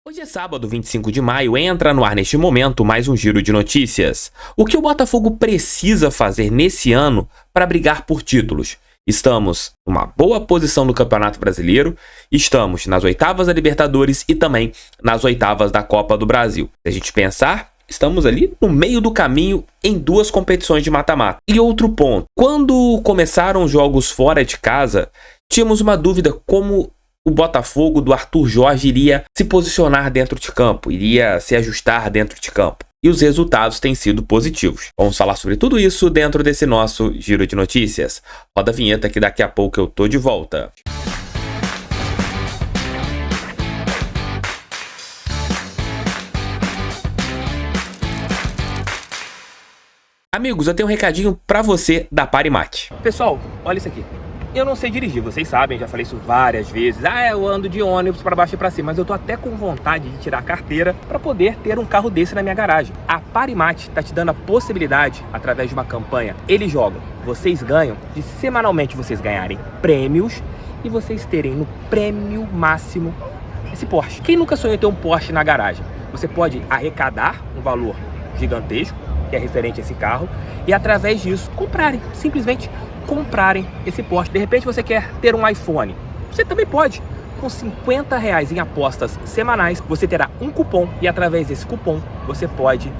Hoje é sábado, 25 de maio, entra no ar neste momento mais um giro de notícias. O que o Botafogo precisa fazer nesse ano para brigar por títulos? Estamos numa boa posição no Campeonato Brasileiro, estamos nas oitavas da Libertadores e também nas oitavas da Copa do Brasil. Se a gente pensar, estamos ali no meio do caminho em duas competições de mata-mata. E outro ponto, quando começaram os jogos fora de casa, tínhamos uma dúvida como o Botafogo do Arthur Jorge iria se posicionar dentro de campo, iria se ajustar dentro de campo. E os resultados têm sido positivos. Vamos falar sobre tudo isso dentro desse nosso giro de notícias. Roda a vinheta que daqui a pouco eu tô de volta. Amigos, eu tenho um recadinho pra você da Parimat. Pessoal, olha isso aqui. Eu não sei dirigir, vocês sabem, já falei isso várias vezes. Eu ando de ônibus para baixo e para cima, mas eu tô até com vontade de tirar a carteira para poder ter um carro desse na minha garagem. A Parimat tá te dando a possibilidade, através de uma campanha, eles jogam, vocês ganham, de semanalmente vocês ganharem prêmios e vocês terem no prêmio máximo esse Porsche. Quem nunca sonhou em ter um Porsche na garagem? Você pode arrecadar um valor gigantesco, que é referente a esse carro, e através disso simplesmente comprarem esse Porsche. De repente você quer ter um iPhone, você também pode. Com R$50 em apostas semanais, você terá um cupom e através desse cupom você pode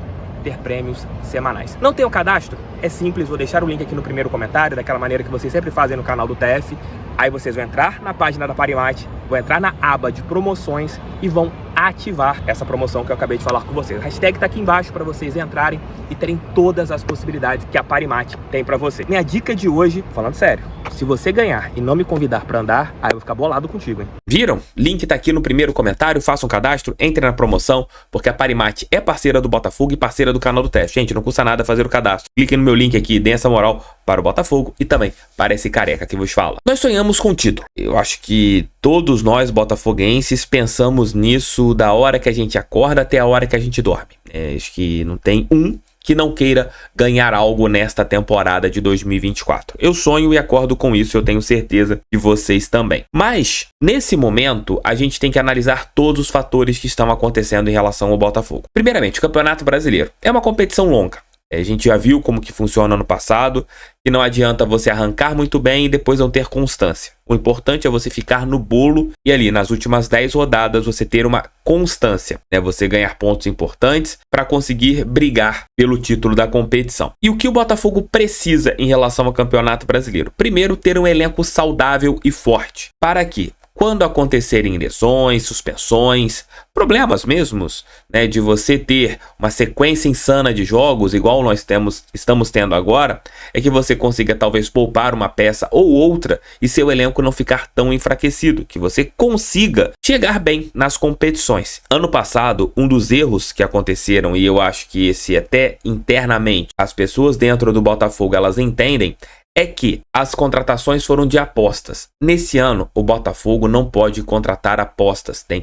ter prêmios semanais. Não tem o cadastro? É simples, vou deixar o link aqui no primeiro comentário, daquela maneira que vocês sempre fazem no canal do TF. Aí vocês vão entrar na página da Parimat, vão entrar na aba de promoções e vão ativar essa promoção que eu acabei de falar com vocês. A hashtag tá aqui embaixo para vocês entrarem e terem todas as possibilidades que a Parimat tem para você. Minha dica de hoje, falando sério, se você ganhar e não me convidar para andar, aí eu vou ficar bolado contigo, hein? Viram? Link tá aqui no primeiro comentário, faça um cadastro, entre na promoção, porque a Parimat é parceira do Botafogo e parceira do canal do TF. Gente, não custa nada fazer o cadastro. Clique no meu link aqui, dê essa moral para o Botafogo e também para esse careca que vos fala. Nós sonhamos com o título. Eu acho que todos nós botafoguenses pensamos nisso da hora que a gente acorda até a hora que a gente dorme. Acho que não tem um que não queira ganhar algo nesta temporada de 2024. Eu sonho e acordo com isso, eu tenho certeza que vocês também. Mas, nesse momento, a gente tem que analisar todos os fatores que estão acontecendo em relação ao Botafogo. Primeiramente, o Campeonato Brasileiro é uma competição longa. A gente já viu como que funciona no passado, que não adianta você arrancar muito bem e depois não ter constância. O importante é você ficar no bolo e ali nas últimas 10 rodadas você ter uma constância, né? Você ganhar pontos importantes para conseguir brigar pelo título da competição. E o que o Botafogo precisa em relação ao Campeonato Brasileiro? Primeiro, ter um elenco saudável e forte. Para que, quando acontecerem lesões, suspensões, problemas mesmos, né, de você ter uma sequência insana de jogos, igual nós estamos tendo agora, é que você consiga talvez poupar uma peça ou outra e seu elenco não ficar tão enfraquecido, que você consiga chegar bem nas competições. Ano passado, um dos erros que aconteceram, e eu acho que esse até internamente as pessoas dentro do Botafogo elas entendem, é que as contratações foram de apostas. Nesse ano, o Botafogo não pode contratar apostas, tem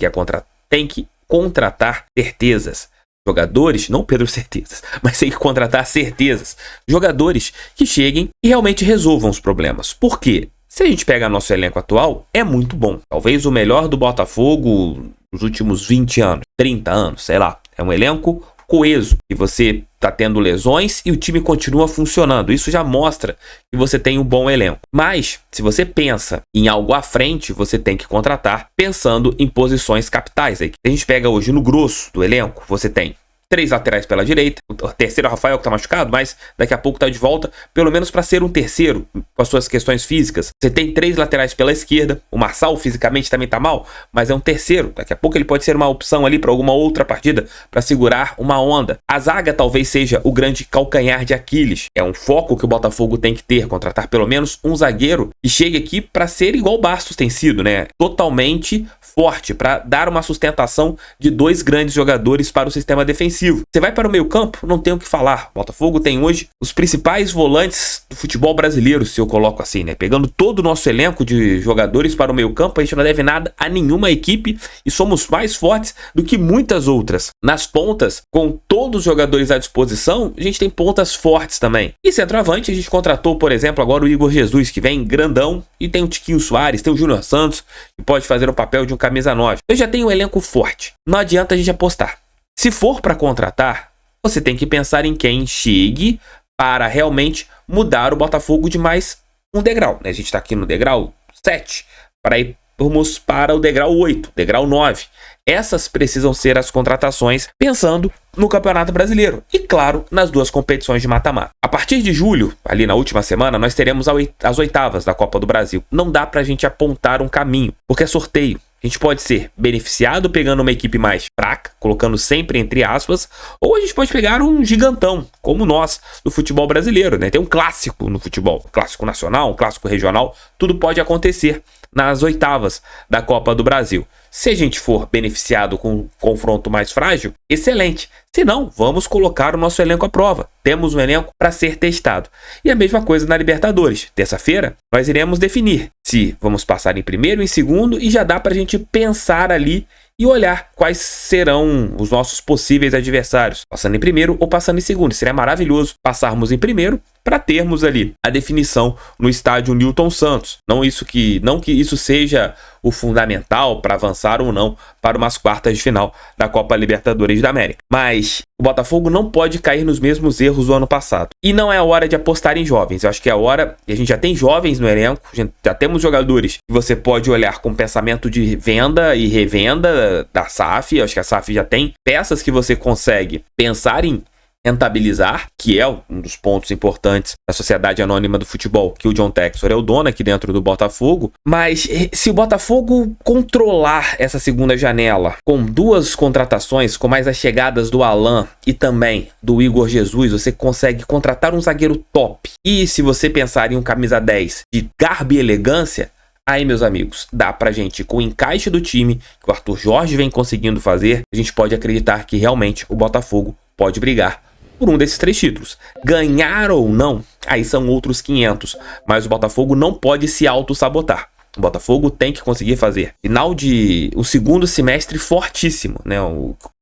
que contratar certezas. Jogadores, não Pedro certezas, mas tem que contratar certezas. Jogadores que cheguem e realmente resolvam os problemas. Por quê? Se a gente pega nosso elenco atual, é muito bom. Talvez o melhor do Botafogo nos últimos 20 anos, 30 anos, sei lá. É um elenco coeso, e você tá tendo lesões e o time continua funcionando. Isso já mostra que você tem um bom elenco. Mas, se você pensa em algo à frente, você tem que contratar pensando em posições capitais. Aí, a gente pega hoje no grosso do elenco, você tem 3 laterais pela direita, o terceiro é o Rafael que tá machucado, mas daqui a pouco tá de volta, pelo menos para ser um terceiro, com as suas questões físicas. Você tem 3 laterais pela esquerda, o Marçal fisicamente também tá mal, mas é um terceiro, daqui a pouco ele pode ser uma opção ali para alguma outra partida, para segurar uma onda. A zaga talvez seja o grande calcanhar de Aquiles, é um foco que o Botafogo tem que ter, contratar pelo menos um zagueiro que chegue aqui para ser igual o Bastos tem sido, né? Totalmente forte, para dar uma sustentação de 2 grandes jogadores para o sistema defensivo. ofensivo. Você vai para o meio-campo, não tem o que falar. O Botafogo tem hoje os principais volantes do futebol brasileiro, se eu coloco assim, né? Pegando todo o nosso elenco de jogadores para o meio-campo, a gente não deve nada a nenhuma equipe e somos mais fortes do que muitas outras. Nas pontas, com todos os jogadores à disposição, a gente tem pontas fortes também. E centroavante, a gente contratou, por exemplo, agora o Igor Jesus, que vem grandão, e tem o Tiquinho Soares, tem o Júnior Santos, que pode fazer o papel de um camisa 9. Eu já tenho um elenco forte. Não adianta a gente apostar. Se for para contratar, você tem que pensar em quem chegue para realmente mudar o Botafogo de mais um degrau, né? A gente está aqui no degrau 7, para irmos para o degrau 8, degrau 9. Essas precisam ser as contratações pensando no Campeonato Brasileiro e, claro, nas duas competições de mata-mata. A partir de julho, ali na última semana, nós teremos as oitavas da Copa do Brasil. Não dá pra gente apontar um caminho, porque é sorteio. A gente pode ser beneficiado pegando uma equipe mais fraca, colocando sempre entre aspas, ou a gente pode pegar um gigantão, como nós, do futebol brasileiro, né? Tem um clássico no futebol, um clássico nacional, um clássico regional, tudo pode acontecer nas oitavas da Copa do Brasil. Se a gente for beneficiado com um confronto mais frágil, excelente. Se não, vamos colocar o nosso elenco à prova. Temos um elenco para ser testado. E a mesma coisa na Libertadores. Terça-feira, nós iremos definir se vamos passar em primeiro ou em segundo e já dá para a gente pensar ali e olhar quais serão os nossos possíveis adversários, passando em primeiro ou passando em segundo. Seria maravilhoso passarmos em primeiro para termos ali a definição no estádio Newton Santos. Não que isso seja o fundamental para avançar ou não para umas quartas de final da Copa Libertadores da América. Mas o Botafogo não pode cair nos mesmos erros do ano passado. E não é a hora de apostar em jovens. Eu acho que é a hora, e a gente já tem jovens no elenco, já temos jogadores que você pode olhar com pensamento de venda e revenda da SAF. Eu acho que a SAF já tem peças que você consegue pensar em rentabilizar, que é um dos pontos importantes da Sociedade Anônima do Futebol, que o John Textor é o dono aqui dentro do Botafogo. Mas se o Botafogo controlar essa segunda janela com duas contratações, com mais as chegadas do Alan e também do Igor Jesus, você consegue contratar um zagueiro top. E se você pensar em um camisa 10 de garbo e elegância, aí, meus amigos, dá pra gente, com o encaixe do time que o Arthur Jorge vem conseguindo fazer, a gente pode acreditar que realmente o Botafogo pode brigar por um desses 3 títulos. Ganhar ou não, aí são outros 500. Mas o Botafogo não pode se auto-sabotar. O Botafogo tem que conseguir fazer final de um segundo semestre fortíssimo, né?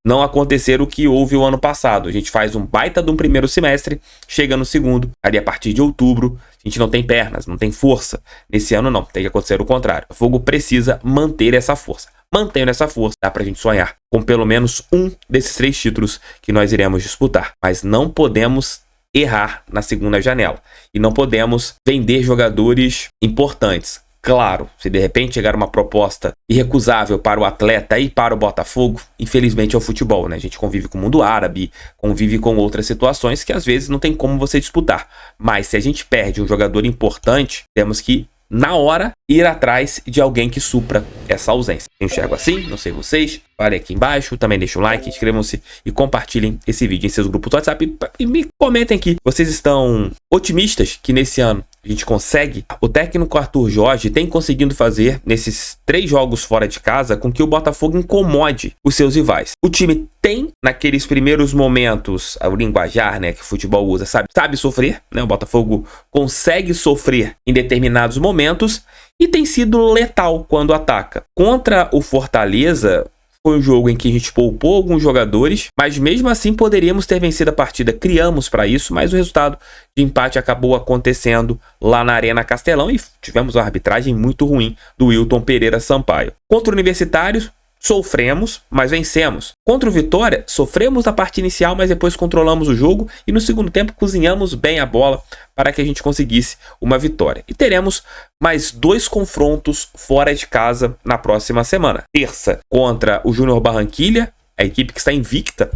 Não acontecer o que houve o ano passado. A gente faz um baita de um primeiro semestre, chega no segundo, ali a partir de outubro, a gente não tem pernas, não tem força. Nesse ano não, tem que acontecer o contrário. O Botafogo precisa manter essa força. Mantendo essa força, dá pra gente sonhar com pelo menos um desses 3 títulos que nós iremos disputar. Mas não podemos errar na segunda janela. E não podemos vender jogadores importantes. Claro, se de repente chegar uma proposta irrecusável para o atleta e para o Botafogo, infelizmente é o futebol, né? A gente convive com o mundo árabe, convive com outras situações que às vezes não tem como você disputar. Mas se a gente perde um jogador importante, temos que, na hora, ir atrás de alguém que supra essa ausência. Eu enxergo assim, não sei vocês. Falem aqui embaixo, também deixem um like, inscrevam-se e compartilhem esse vídeo em seus grupos do WhatsApp. E me comentem aqui, vocês estão otimistas que nesse ano a gente consegue? O técnico Arthur Jorge tem conseguido fazer, nesses 3 jogos fora de casa, com que o Botafogo incomode os seus rivais. O time tem, naqueles primeiros momentos, o linguajar, né, que o futebol usa, sabe sofrer, né? O Botafogo consegue sofrer em determinados momentos e tem sido letal quando ataca. Contra o Fortaleza, foi um jogo em que a gente poupou alguns jogadores, mas mesmo assim poderíamos ter vencido a partida. Criamos para isso, mas o resultado de empate acabou acontecendo lá na Arena Castelão e tivemos uma arbitragem muito ruim do Wilton Pereira Sampaio. Contra o Universitário, sofremos, mas vencemos. Contra o Vitória, sofremos na parte inicial, mas depois controlamos o jogo e no segundo tempo cozinhamos bem a bola para que a gente conseguisse uma vitória. E teremos mais 2 confrontos fora de casa na próxima semana. Terça, contra o Júnior Barranquilla, a equipe que está invicta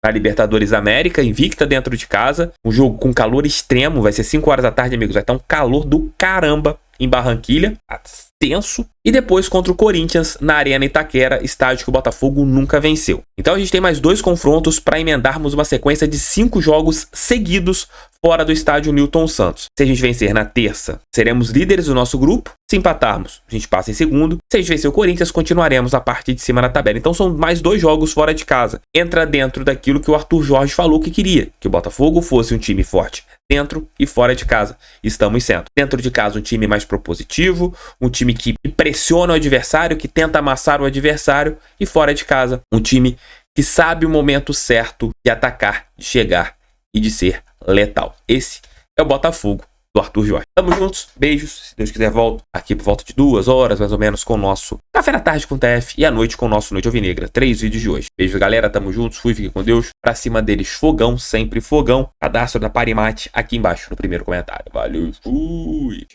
na Libertadores da América, invicta dentro de casa. Um jogo com calor extremo, vai ser 5 horas da tarde, amigos. Vai estar um calor do caramba em Barranquilla. tenso. E depois contra o Corinthians na Arena Itaquera, estádio que o Botafogo nunca venceu. Então a gente tem mais 2 confrontos para emendarmos uma sequência de 5 jogos seguidos fora do estádio Newton Santos. Se a gente vencer na terça, seremos líderes do nosso grupo. Se empatarmos, a gente passa em segundo. Se a gente vencer o Corinthians, continuaremos a parte de cima da tabela. Então são mais 2 jogos fora de casa. Entra dentro daquilo que o Arthur Jorge falou que queria, que o Botafogo fosse um time forte dentro e fora de casa. Estamos sendo. Dentro de casa, um time mais propositivo, um time que pressiona o adversário, que tenta amassar o adversário, e fora de casa, um time que sabe o momento certo de atacar, de chegar e de ser letal. Esse é o Botafogo do Arthur Jorge. Tamo juntos, beijos. Se Deus quiser, volto aqui por volta de 2 horas, mais ou menos, com o nosso Café da Tarde com o TF e à noite com o nosso Noite Alvinegra. 3 vídeos de hoje. Beijo, galera. Tamo juntos. Fui, fiquem com Deus. Pra cima deles, fogão, sempre fogão. Cadastro da Parimate aqui embaixo no primeiro comentário. Valeu. Fui.